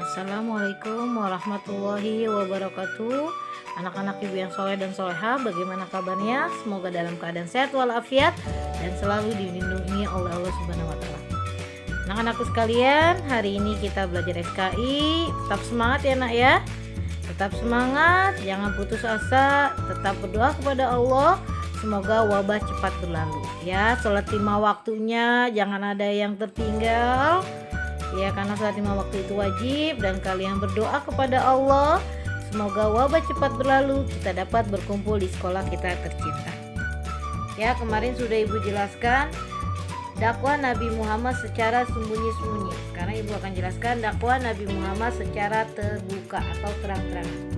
Assalamualaikum warahmatullahi wabarakatuh. Anak-anak ibu yang soleh dan soleha, bagaimana kabarnya? Semoga dalam keadaan sehat walafiat dan selalu dilindungi oleh Allah Subhanahu wa Ta'ala. Anak-anakku sekalian, hari ini kita belajar FKI. Tetap semangat ya nak ya. Tetap semangat, jangan putus asa, tetap berdoa kepada Allah. Semoga wabah cepat berlalu ya. Sholat 5 waktunya jangan ada yang tertinggal ya, karena sholat 5 waktu itu wajib. Dan kalian berdoa kepada Allah semoga wabah cepat berlalu, kita dapat berkumpul di sekolah kita tercinta ya. Kemarin sudah ibu jelaskan dakwah Nabi Muhammad secara sembunyi-sembunyi. Sekarang ibu akan jelaskan dakwah Nabi Muhammad secara terbuka atau terang-terangan.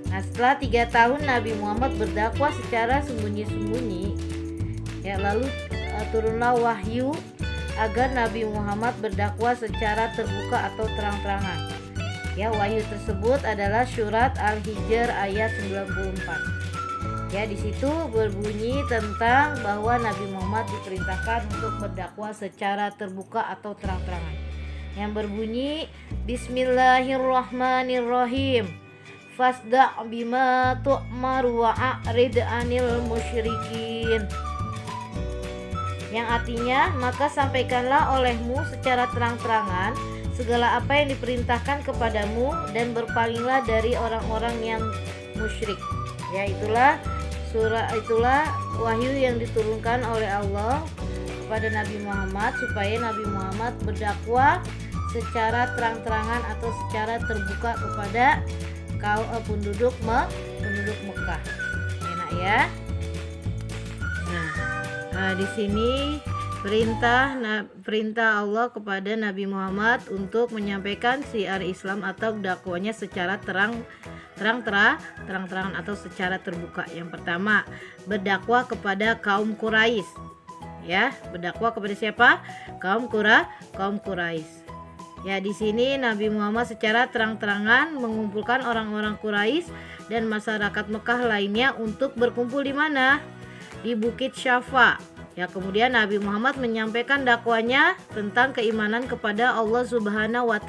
Nah, setelah 3 tahun Nabi Muhammad berdakwah secara sembunyi-sembunyi ya, lalu turunlah wahyu agar Nabi Muhammad berdakwah secara terbuka atau terang-terangan ya. Wahyu tersebut adalah surat Al-Hijr ayat 94 ya. Di situ berbunyi tentang bahwa Nabi Muhammad diperintahkan untuk berdakwah secara terbuka atau terang-terangan, yang berbunyi Bismillahirrahmanirrahim, fasda' bima tu'mar wa a'rid 'anil musyrikin, yang artinya maka sampaikanlah olehmu secara terang-terangan segala apa yang diperintahkan kepadamu dan berpalinglah dari orang-orang yang musyrik ya. Itulah wahyu yang diturunkan oleh Allah kepada Nabi Muhammad supaya Nabi Muhammad berdakwah secara terang-terangan atau secara terbuka kepada kaum penduduk Mekah. Enak ya. Nah, di sini perintah Allah kepada Nabi Muhammad untuk menyampaikan syiar Islam atau dakwanya secara terang-terangan atau secara terbuka. Yang pertama, berdakwah kepada kaum Quraisy. Ya, berdakwah kepada siapa? Kaum Quraisy. Ya, di sini Nabi Muhammad secara terang-terangan mengumpulkan orang-orang Quraisy dan masyarakat Mekah lainnya untuk berkumpul di mana? Di Bukit Syafa. Ya, kemudian Nabi Muhammad menyampaikan dakwanya tentang keimanan kepada Allah Subhanahu wa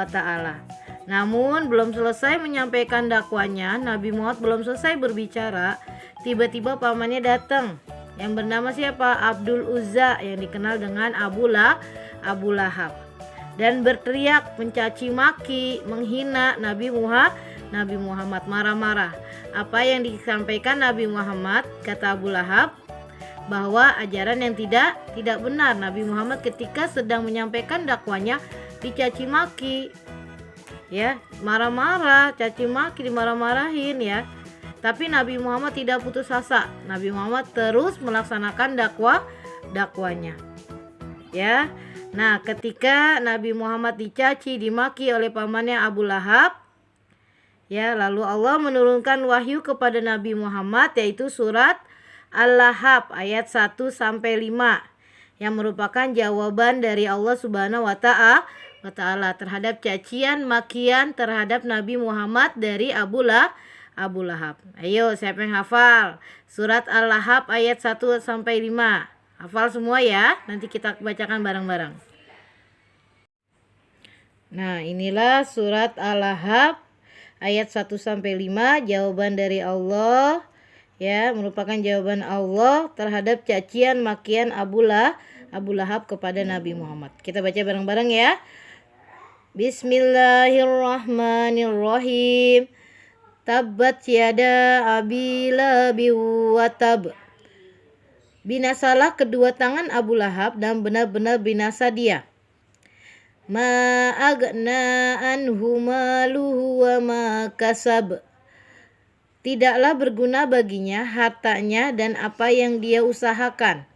Ta'ala. Namun belum selesai menyampaikan dakwanya, Nabi Muhammad belum selesai berbicara, tiba-tiba pamannya datang yang bernama siapa? Abdul Uzza, yang dikenal dengan Abu Lahab, dan berteriak mencaci maki, menghina Nabi Muhammad, marah-marah. Apa yang disampaikan Nabi Muhammad, kata Abu Lahab, bahwa ajaran yang tidak benar. Nabi Muhammad ketika sedang menyampaikan dakwanya dicaci maki ya, marah-marah, caci maki, dimarah-marahin ya. Tapi Nabi Muhammad tidak putus asa. Nabi Muhammad terus melaksanakan dakwanya ya. Nah, ketika Nabi Muhammad dicaci dimaki oleh pamannya Abu Lahab ya, lalu Allah menurunkan wahyu kepada Nabi Muhammad, yaitu surat Al-Lahab ayat 1-5 yang merupakan jawaban dari Allah Subhanahu wa Ta'ala terhadap cacian makian terhadap Nabi Muhammad dari Abu Lahab. Ayo, siapa yang hafal surat Al-Lahab ayat 1-5? Hafal semua ya, nanti kita bacakan bareng-bareng. Nah, inilah surat Al-Lahab ayat 1-5, jawaban dari Allah ya, merupakan jawaban Allah terhadap cacian makian Abu Lahab kepada Nabi Muhammad. Kita baca bareng-bareng ya. Bismillahirrahmanirrahim. Tabbat yada abi lahabi wa tab. Binasalah kedua tangan Abu Lahab dan benar-benar binasa dia. Ma agna anhu maluhu wa ma kasab. Tidaklah berguna baginya hartanya dan apa yang dia usahakan.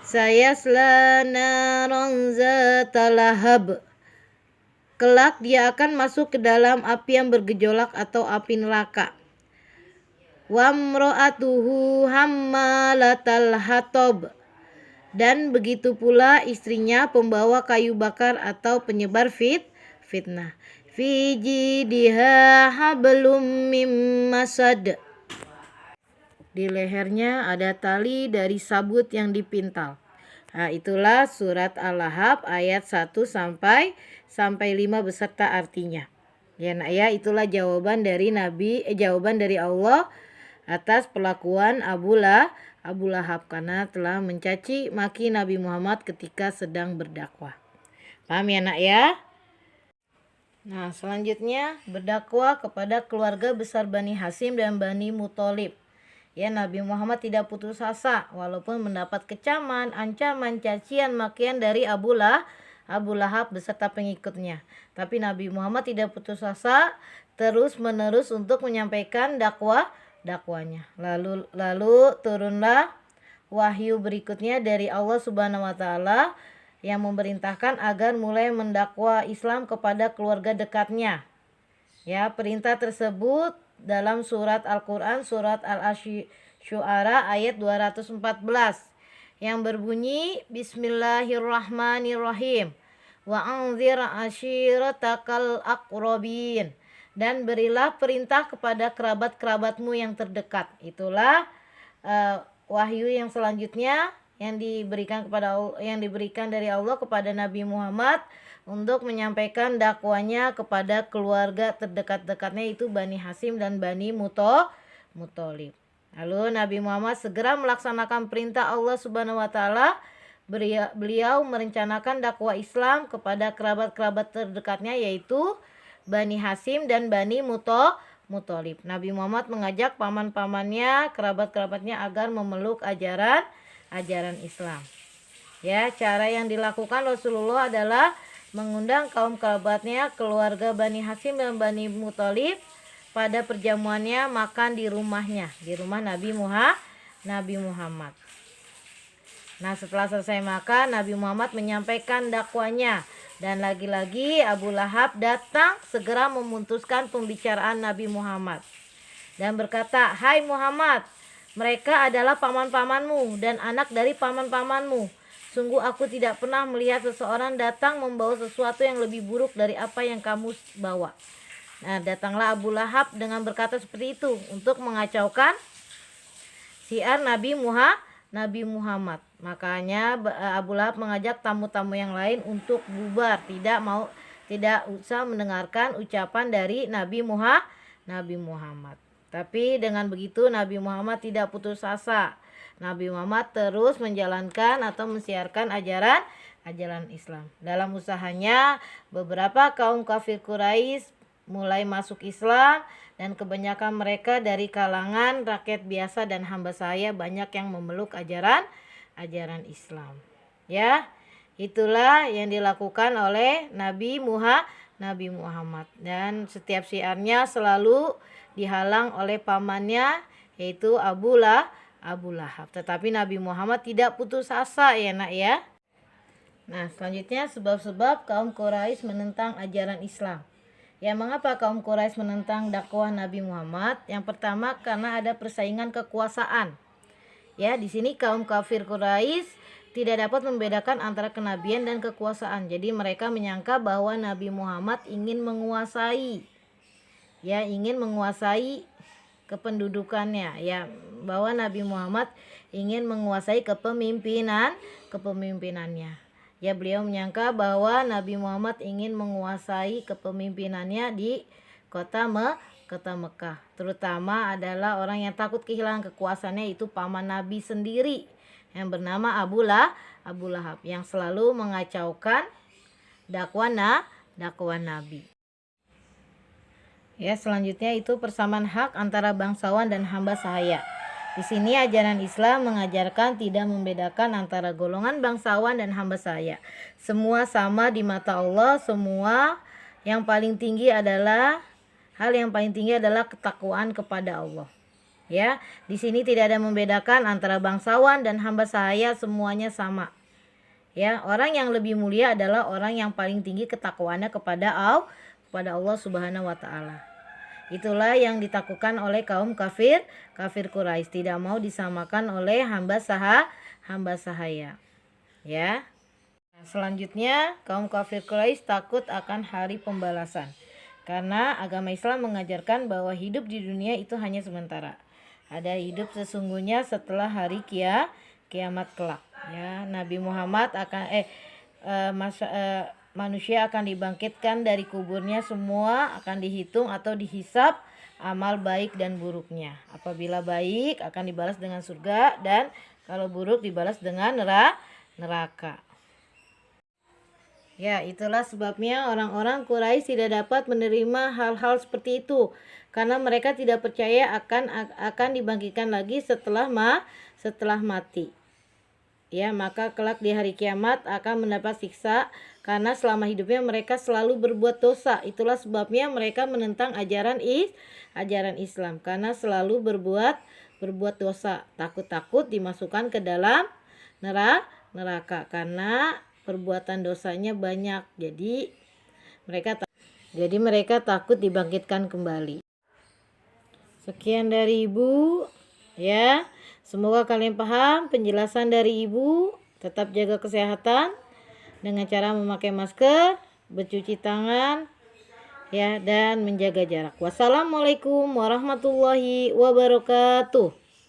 Sayasla naran zata lahab. Kelak dia akan masuk ke dalam api yang bergejolak atau api neraka. Wa mra'atuhu hammalatal hatab. Dan begitu pula istrinya pembawa kayu bakar atau penyebar fitnah. Fi jidiha hablum mim masad. Di lehernya ada tali dari sabut yang dipintal. Nah, itulah surat Al-Lahab ayat 1 sampai 5 beserta artinya. Ya nak ya, itulah jawaban dari Allah atas perlakuan Abu Lahab karena telah mencaci maki Nabi Muhammad ketika sedang berdakwah. Paham ya nak ya? Nah, selanjutnya berdakwah kepada keluarga besar Bani Hasyim dan Bani Muthalib. Ya, Nabi Muhammad tidak putus asa walaupun mendapat kecaman, ancaman, cacian, makian dari Abu Lahab beserta pengikutnya. Tapi Nabi Muhammad tidak putus asa, terus menerus untuk menyampaikan dakwahnya. Lalu turunlah wahyu berikutnya dari Allah Subhanahu wa taala yang memerintahkan agar mulai mendakwa Islam kepada keluarga dekatnya. Ya, perintah tersebut dalam surat Al-Quran, surat Al-Syu'ara ayat 214 yang berbunyi Bismillahirrahmanirrahim wa anzir ashiratakal aqrabin, dan berilah perintah kepada kerabat-kerabatmu yang terdekat. Itulah wahyu yang selanjutnya yang diberikan dari Allah kepada Nabi Muhammad untuk menyampaikan dakwanya kepada keluarga terdekat-dekatnya, itu Bani Hasyim dan Bani Muthalib. Lalu Nabi Muhammad segera melaksanakan perintah Allah Subhanahu wa taala. Beliau merencanakan dakwah Islam kepada kerabat-kerabat terdekatnya, yaitu Bani Hasyim dan Bani Muthalib. Nabi Muhammad mengajak paman-pamannya, kerabat-kerabatnya agar memeluk ajaran Islam. Ya, cara yang dilakukan Rasulullah adalah mengundang kaum kerabatnya, keluarga Bani Hasyim dan Bani Muthalib pada perjamuannya makan di rumahnya, di rumah Nabi Muhammad. Nah, setelah selesai makan, Nabi Muhammad menyampaikan dakwanya, dan lagi-lagi Abu Lahab datang segera memutuskan pembicaraan Nabi Muhammad dan berkata, "Hai Muhammad, mereka adalah paman-pamanmu dan anak dari paman-pamanmu. Sungguh aku tidak pernah melihat seseorang datang membawa sesuatu yang lebih buruk dari apa yang kamu bawa." Nah, datanglah Abu Lahab dengan berkata seperti itu untuk mengacaukan syiar Nabi Muhammad. Makanya Abu Lahab mengajak tamu-tamu yang lain untuk bubar, tidak usah mendengarkan ucapan dari Nabi Muhammad. Tapi dengan begitu Nabi Muhammad tidak putus asa. Nabi Muhammad terus menjalankan atau mensiarkan ajaran Islam. Dalam usahanya, beberapa kaum kafir Quraisy mulai masuk Islam, dan kebanyakan mereka dari kalangan rakyat biasa dan hamba sahaya, banyak yang memeluk ajaran Islam. Ya, itulah yang dilakukan oleh Nabi Muhammad, dan setiap syiarnya selalu dihalang oleh pamannya, yaitu Abu Lahab. Tetapi Nabi Muhammad tidak putus asa ya nak ya. Nah, selanjutnya sebab-sebab kaum Quraisy menentang ajaran Islam. Ya, mengapa kaum Quraisy menentang dakwah Nabi Muhammad? Yang pertama, karena ada persaingan kekuasaan. Ya, di sini kaum kafir Quraisy tidak dapat membedakan antara kenabian dan kekuasaan. Jadi mereka menyangka bahwa Nabi Muhammad ingin menguasai kependudukannya, ya, bahwa Nabi Muhammad ingin menguasai kepemimpinannya. Ya, beliau menyangka bahwa Nabi Muhammad ingin menguasai kepemimpinannya di kota Mekah. Terutama adalah orang yang takut kehilangan kekuasaannya, itu paman Nabi sendiri yang bernama Abu Lahab, yang selalu mengacaukan dakwah Nabi. Ya, selanjutnya itu persamaan hak antara bangsawan dan hamba sahaya. Di sini ajaran Islam mengajarkan tidak membedakan antara golongan bangsawan dan hamba sahaya. Semua sama di mata Allah, hal yang paling tinggi adalah ketakwaan kepada Allah. Ya, di sini tidak ada membedakan antara bangsawan dan hamba sahaya, semuanya sama. Ya, orang yang lebih mulia adalah orang yang paling tinggi ketakwaannya kepada Allah Subhanahu wa taala. Itulah yang ditakutkan oleh kaum kafir Quraisy, tidak mau disamakan oleh hamba sahaya. Ya. Selanjutnya, kaum kafir Quraisy takut akan hari pembalasan. Karena agama Islam mengajarkan bahwa hidup di dunia itu hanya sementara. Ada hidup sesungguhnya setelah hari kiamat kelak. Ya, Nabi Muhammad akan manusia akan dibangkitkan dari kuburnya, semua akan dihitung atau dihisap amal baik dan buruknya. Apabila baik akan dibalas dengan surga, dan kalau buruk dibalas dengan neraka. Ya, itulah sebabnya orang-orang Quraisy tidak dapat menerima hal-hal seperti itu, karena mereka tidak percaya akan dibangkitkan lagi setelah mati. Ya, maka kelak di hari kiamat akan mendapat siksa karena selama hidupnya mereka selalu berbuat dosa. Itulah sebabnya mereka menentang ajaran Islam, karena selalu berbuat dosa, takut dimasukkan ke dalam neraka karena perbuatan dosanya banyak. Jadi mereka takut dibangkitkan kembali. Sekian dari Ibu, ya. Semoga kalian paham penjelasan dari Ibu. Tetap jaga kesehatan dengan cara memakai masker, bercuci tangan, ya, dan menjaga jarak. Wassalamualaikum warahmatullahi wabarakatuh.